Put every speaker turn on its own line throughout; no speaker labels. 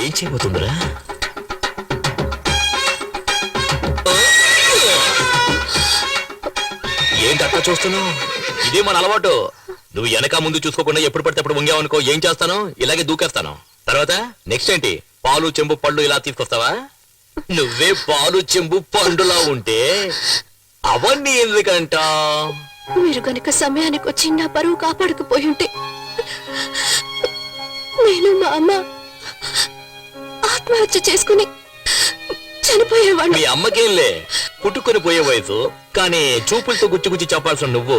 ఏం చేయబోతుందిరా? ఏంటి అట్లా చూస్తున్నావు? ఇదే మన అలవాటు. నువ్వు వెనక ముందు చూసుకోకుండా ఎప్పుడు పడితే అప్పుడు వంగావనుకో, ఏం చేస్తాను? ఇలాగే దూకేస్తాను. తర్వాత నెక్స్ట్ ఏంటి? పాలు చెంబు పళ్ళు ఇలా తీసుకొస్తావా? నువ్వే పాలు చెంబు పండులా ఉంటే అవన్నీ ఎందుకంట?
మీరు గనక సమయానికి వచ్చి నా పరువు కాపాడకపోయి ఉంటే నేను మా అమ్మ ఆత్మహత్య చేసుకుని చనిపోయేవాడు.
మీ అమ్మకేంలే, పుట్టుకొని పోయే వయసు. కానీ చూపులతో గుచ్చి గుచ్చి చెప్పాల్సిన నువ్వు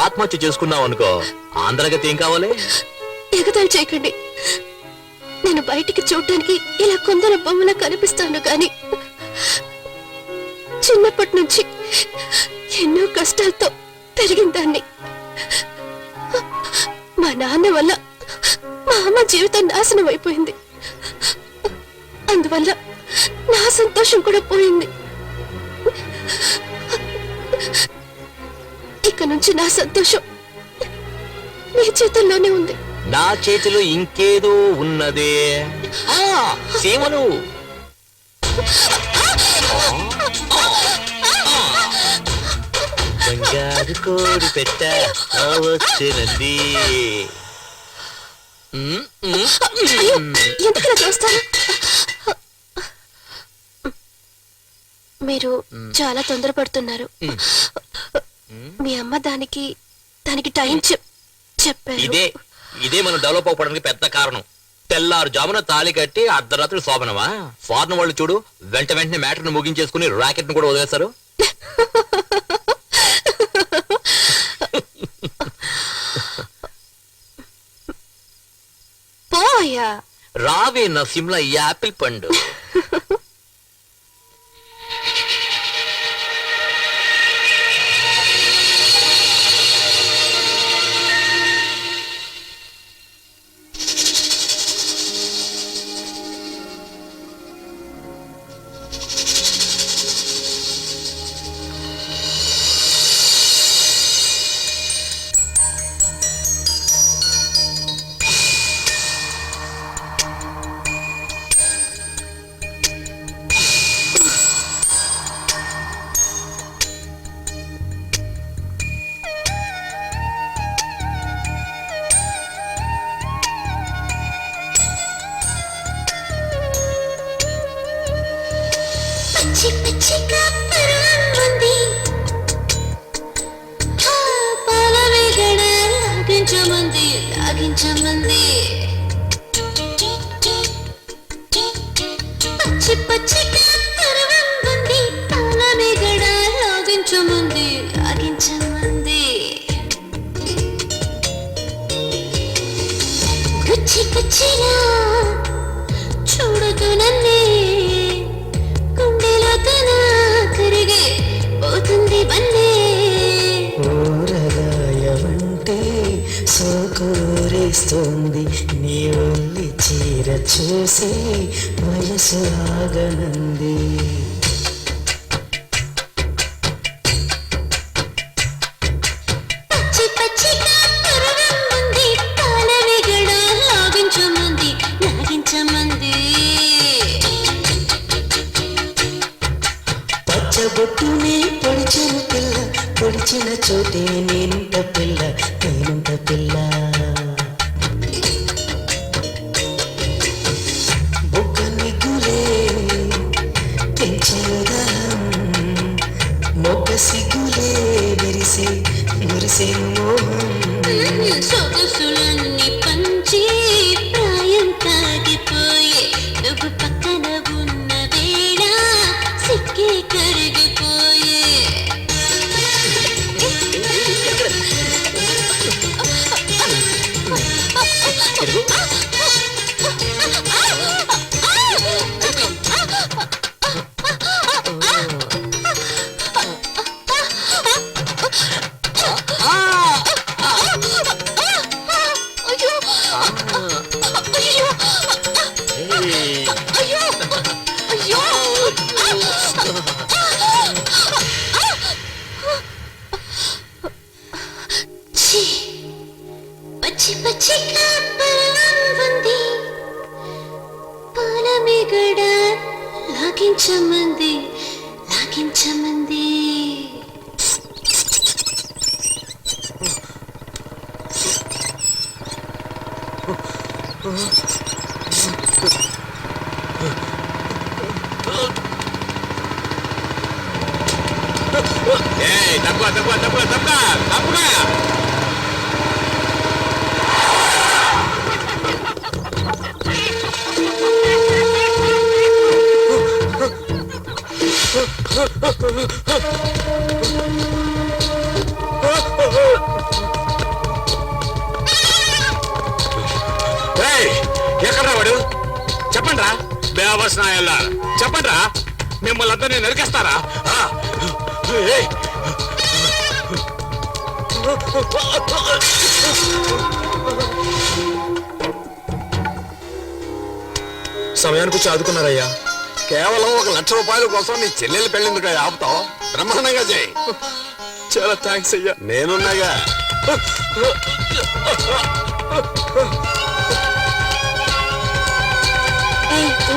ఆత్మహత్య చేసుకున్నావు అనుకో, ఆంధ్రగతి ఏం కావాలి?
ఎగతాళి చేయకండి. నేను బయటికి చూడటానికి ఇలా కొందరు బొమ్మలా కనిపిస్తాను కానీ చిన్నప్పటి నుంచి ఎన్నో కష్టాలతో పెరిగిన దాన్ని. మా నాన్న వల్ల మా అమ్మ జీవితం నాశనం అయిపోయింది. అందువల్ల నా సంతోషం కూడా పోయింది. ఇక నుంచి నా సంతోషం నీ చేతుల్లోనే ఉంది.
నా చేతిలో ఇంకేదో ఉన్నదే. సీమను బంగారు కోడి పెట్ట వచ్చినది.
ఎందుకలా చూస్తారు? మీరు చాలా తొందరపడుతున్నారు. మీ అమ్మ దానికి టైం చెప్పారు.
ఇదే మనం డెవలప్ అవ్వడానికి పెద్ద కారణం. తెల్లారు జామున తాళి కట్టి అర్ధరాత్రి శోభనమా? ఫారెన్ వాళ్ళు చూడు, వెంటనే మ్యాటర్ను ముగించేసుకుని రాకెట్ ను కూడా వదిలేస్తారు.
పోయా
రావే నా సిమ్లా యాపిల్ పండు.
చూడదు నన్నే గుండెలో తన కరిగే పోతుంది బన్నే.
ఊరగాయవంటే సోకూరేస్తుంది నీ ఒళ్ళి చీర చూసి వయసు ఆగనంది. పచ్చబొట్టునే పొడిచెను పిల్ల, పొడిచిన చోటే నేనుంట పిల్ల, నేనుంట పిల్ల. బొగ్గ నిగ్గులే పెంచేదహం, మొగ్గ సిగ్గులే విరిసే మురిసే మోహం.
సొగసులన్నీ పంచి ప్రాయం తాగిపోయే నువ్వు పక్కన ఉన్న వేళ సిక్కి కరిగిపోయే. లాగించమంది లాగించమంది.
ఎక్కడ వాడు చెప్పండి రా బేవస్ నాయల్లా చెప్పండి రా మిమ్మల్ని అంతా నేను నరికేస్తారా
సమయానికి వచ్చి ఆదుకున్నారయ్యా.
కేవలం 1,00,000 రూపాయల కోసం నీ చెల్లెలు పెళ్ళిందుకు ఆపుతావు బ్రహ్మాండంగా చేయి
చాలా థ్యాంక్స్ అయ్యా.
నేనున్నాగా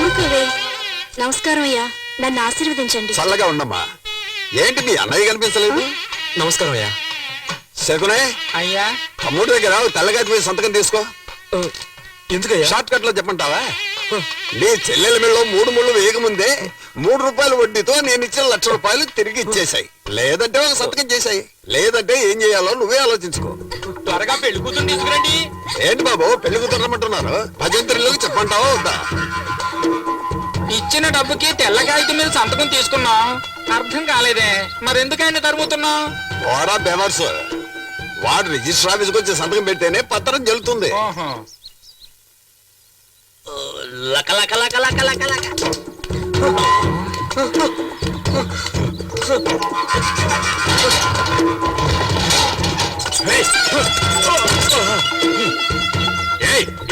ఊరుకోవే. నమస్కారం అయ్యా, నన్ను ఆశీర్వదించండి.
చల్లగా ఉండమ్మా. ఏంటి మీ అన్నయ్య కనిపించలేదు?
నమస్కారం అయ్యా.
శకునే
అయ్యా.
తమ్ముడి దగ్గర తెల్లగాటి మీద సంతకం తీసుకో.
ఎందుకయ్యా?
షార్ట్ కట్ లో చెప్పంటావా? నీ చెల్లెల మెళ్ళలో 3 ముళ్ళు వేయకముందే 3 రూపాయల వడ్డీతో నేను ఇచ్చిన 1,00,000 రూపాయలు తిరిగి ఇచ్చేసాయి. లేదంటే ఒక సంతకం చేశాయి. లేదంటే ఏం చేయాలో నువ్వే ఆలోచించుకో.
త్వరగా పెళ్లి కూతురు తీసుకురండి.
ఏంటి బాబు పెళ్లి కుదరమంటున్నారు? భజంత్రిలోకి చెప్పంటావా వద్దా?
ఇచ్చిన డబ్బుకి తెల్ల కాగితం మీద సంతకం తీసుకున్నాం. అర్థం కాలేదే, మరెందుకైనా తరుముతున్నాం?
ఓరా బెవర్స్, వాడు రిజిస్టర్ ఆఫీస్కి వచ్చి సంతకం పెడితేనే పత్రం చెల్లుతుంది.
లక లక లక లక లక లక.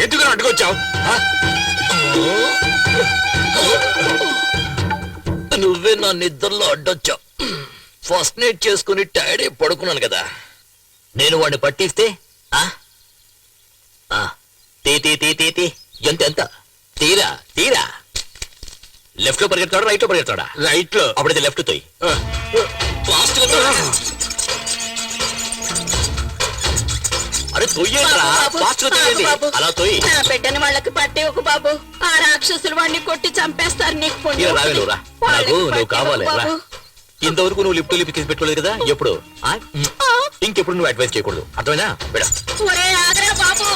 ఎందుకు అడ్డుకొచ్చావు?
నువ్వే నా నిద్రలో అడ్డొచ్చావు. ఫస్ట్ నైట్ చేసుకుని టైర్డ్ అయి పడుకున్నాను కదా. నేను వాడిని పట్టిస్తే ఆ? ఆ, తీ తీ తీ తీ తీ. ఎంత ఎంత తీరా తీరా. లెఫ్ట్ లో పరిగెత్తాడా రైట్ లో పరిగెత్తాడా?
రైట్ లో.
అప్పుడైతే లెఫ్ట్ తోయి. ఫాస్ట్ గా తోయి. అరే తొయ్యేట్రా, ఫాస్ట్ గా తోయండి. అలా తోయి.
పెట్టని వాళ్ళకి పట్టే ఒక బాబు. ఆ రాక్షసులు వాడిని కొట్టి చంపేస్తారు. నీకు పుణ్యం
ఇలా రావే
ఉంటుంది.
నువ్వు రా.
వాళ్ళకి
నాకు నువ్వు
పట్టే
కావాలి
ఒక
రా.
బాబు.
ఇంతవరకు నువ్వు లిఫ్ట్ లిఫ్ట్ తీసి పెట్టుకోలేదు కదా. ఎప్పుడు ఆ? ఇంకెప్పుడు నువ్వు అడ్వైస్ చేయకూడదు, అర్థమైనా? బిడ
ఒరే ఆగరా బాబు.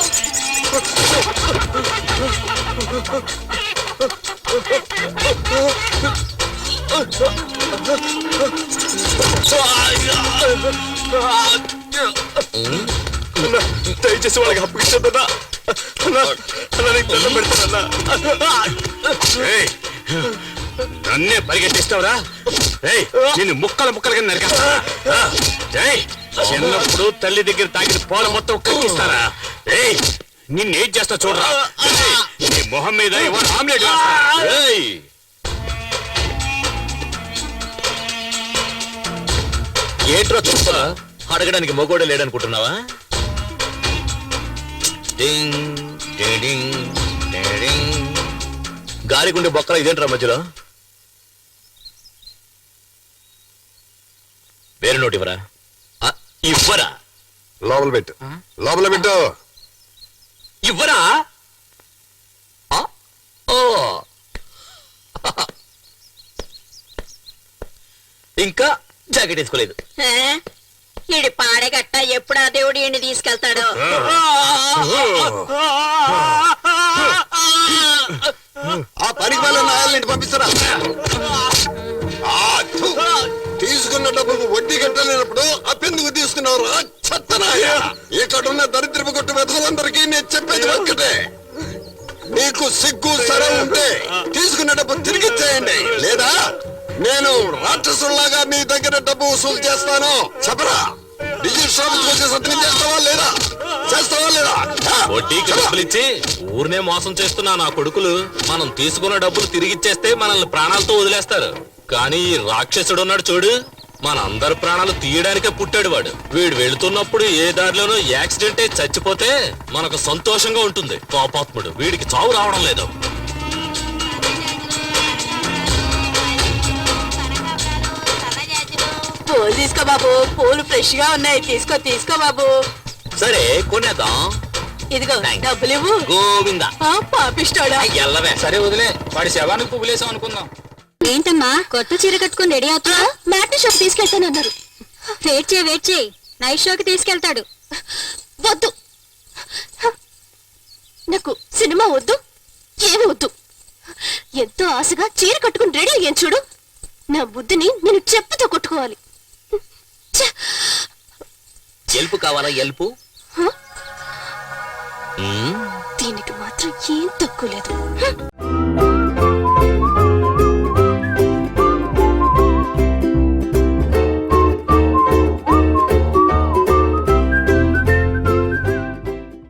దయచేసి వాళ్ళకి అప్పగించొద్దన్నా.
నన్నే పరిగెట్టిస్తావురా? నేను ముక్కల ముక్కలుగా నరికేస్తారా? చిన్నప్పుడు తల్లి దగ్గర తాగిన పాలు మొత్తం కక్కిస్తారా? నిన్నేం చేస్తా చూడరా. నీ మొహం మీద ఇవాళ ఆమ్లెట్ వేస్తా.
ఏంట్రా చూస్తా? అడగడానికి మొగోడే లేడనుకుంటున్నావా? డింగ్, డింగ్, డింగ్. గాలిగుండే బొక్కల ఇదేంట్రా మధ్యలో? వేరే నోటి ఇవ్వరా? ఇవ్వరా?
లోపల పెట్టు, లోపల పెట్టు.
ఇవ్వరా? ఓ ఇంకా జాకెట్ వేసుకోలేదు.
ఈడి పాడేగట్ట ఎప్పుడు ఆ దేవుడు ఈయన్ని తీసుకెళ్తాడో.
ఆ పనికి వాళ్ళ నాయాలని పంపిస్తారా? తీసుకున్న డబ్బుకు వడ్డీ కట్టలేనప్పుడు అప్పెందుకు తీసుకున్నారు? చెత్తనాయ. ఇక్కడున్న దరిద్రపు కొట్టు వెతలందరికీ నేను చెప్పేది ఒక్కటే, నీకు సిగ్గు సరే ఉంటే తీసుకున్న డబ్బు తిరిగి ఇచ్చేయండి, లేదా నేను రాక్షసుల్లాగా నీ దగ్గర డబ్బు వసూలు చేస్తాను. చెప్పరా? రిజిస్టర్ వచ్చే సంతకం చేస్తావా లేదా? చేస్తావా లేదా?
వడ్డీకి డబ్బులు ఇచ్చి ఊరినే మోసం చేస్తున్నా నా కొడుకులు. మనం తీసుకున్న డబ్బులు తిరిగిచ్చేస్తే మనల్ని ప్రాణాలతో వదిలేస్తారు. కానీ ఈ రాక్షసుడు ఉన్నాడు చూడు, మన అందరి ప్రాణాలు తీయడానికే పుట్టాడు వాడు. వీడు వెళుతున్నప్పుడు ఏ దారిలోనూ యాక్సిడెంట్ అయి చచ్చిపోతే మనకు సంతోషంగా ఉంటుంది. పాపాత్ముడు, వీడికి చావు రావడం లేదు.
పూలు తీసుకో బాబు, పూలు ఫ్రెష్ గా ఉన్నాయి. తీసుకో తీసుకో బాబు.
సరే కొనేద్దాం.
ఇదిగో
Thanks.
డబ్బులు ఇవ్వు.
గోవిందా
పాపిస్తాడా?
ఎల్లవే.
సరే వదిలే, వాడి శవానికి పువ్వులేసాం అనుకుందాం.
ఏంటమ్మా కొత్త చీర కట్టుకుని రెడీ అవుతున్నా?
మ్యాట్ని షోకి తీసుకెళ్తానన్నారు.
వెయిట్ చేయి నైట్ షోకి తీసుకెళ్తాడు.
వద్దు, నాకు సినిమా వద్దు, ఏమి వద్దు. ఎంతో ఆశగా చీర కట్టుకుని రెడీ అయ్యాను చూడు. నా బుద్ధిని నేను చెప్పుతో కొట్టుకోవాలి. ఛ!
ఎల్పు కావాలా? ఎల్పు
హ? దీనికి మాత్రం ఏం తక్కువ లేదు.